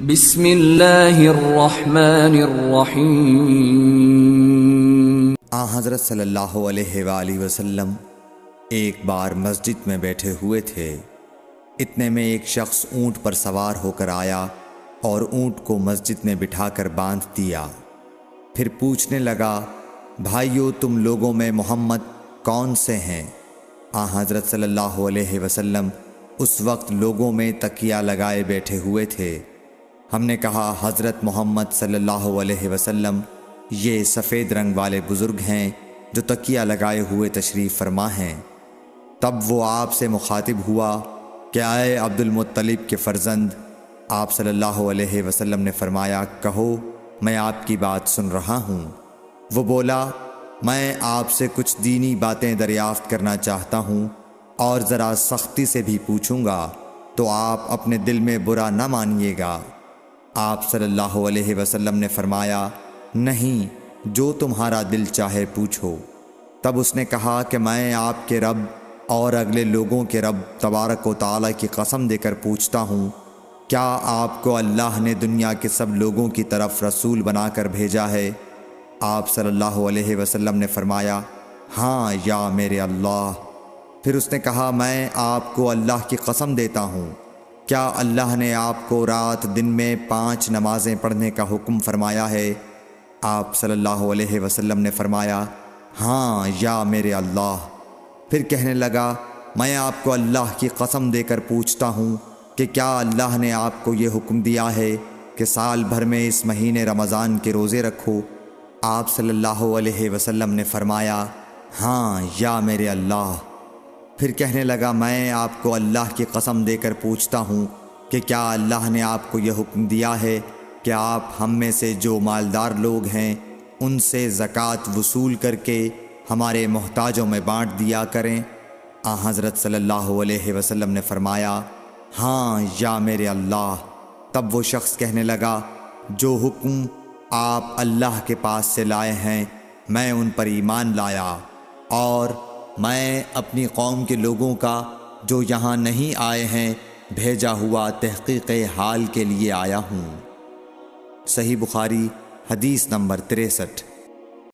بسم اللہ الرحمن الرحیم۔ حضرت صلی اللہ علیہ وآلہ وسلم ایک بار مسجد میں بیٹھے ہوئے تھے۔ اتنے میں ایک شخص اونٹ پر سوار ہو کر آیا اور اونٹ کو مسجد میں بٹھا کر باندھ دیا۔ پھر پوچھنے لگا، بھائیو تم لوگوں میں محمد کون سے ہیں؟ حضرت صلی اللہ علیہ وسلم اس وقت لوگوں میں تکیہ لگائے بیٹھے ہوئے تھے۔ ہم نے کہا، حضرت محمد صلی اللہ علیہ وسلم یہ سفید رنگ والے بزرگ ہیں جو تکیہ لگائے ہوئے تشریف فرما ہیں۔ تب وہ آپ سے مخاطب ہوا کہ اے عبد المطلب کے فرزند، آپ صلی اللہ علیہ وسلم نے فرمایا، کہو میں آپ کی بات سن رہا ہوں۔ وہ بولا، میں آپ سے کچھ دینی باتیں دریافت کرنا چاہتا ہوں اور ذرا سختی سے بھی پوچھوں گا تو آپ اپنے دل میں برا نہ مانیے گا۔ آپ صلی اللہ علیہ وسلم نے فرمایا، نہیں، جو تمہارا دل چاہے پوچھو۔ تب اس نے کہا کہ میں آپ کے رب اور اگلے لوگوں کے رب تبارک و تعالیٰ کی قسم دے کر پوچھتا ہوں، کیا آپ کو اللہ نے دنیا کے سب لوگوں کی طرف رسول بنا کر بھیجا ہے؟ آپ صلی اللہ علیہ وسلم نے فرمایا، ہاں یا میرے اللہ۔ پھر اس نے کہا، میں آپ کو اللہ کی قسم دیتا ہوں، کیا اللہ نے آپ کو رات دن میں 5 نمازیں پڑھنے کا حکم فرمایا ہے؟ آپ صلی اللہ علیہ وسلم نے فرمایا، ہاں یا میرے اللہ۔ پھر کہنے لگا، میں آپ کو اللہ کی قسم دے کر پوچھتا ہوں کہ کیا اللہ نے آپ کو یہ حکم دیا ہے کہ سال بھر میں اس مہینے رمضان کے روزے رکھو؟ آپ صلی اللہ علیہ وسلم نے فرمایا، ہاں یا میرے اللہ۔ پھر کہنے لگا، میں آپ کو اللہ کی قسم دے کر پوچھتا ہوں کہ کیا اللہ نے آپ کو یہ حکم دیا ہے کہ آپ ہم میں سے جو مالدار لوگ ہیں ان سے زکوٰۃ وصول کر کے ہمارے محتاجوں میں بانٹ دیا کریں؟ حضرت صلی اللہ علیہ وسلم نے فرمایا، ہاں یا میرے اللہ۔ تب وہ شخص کہنے لگا، جو حکم آپ اللہ کے پاس سے لائے ہیں میں ان پر ایمان لایا، اور میں اپنی قوم کے لوگوں کا جو یہاں نہیں آئے ہیں بھیجا ہوا تحقیق حال کے لیے آیا ہوں۔ صحیح بخاری حدیث نمبر 63۔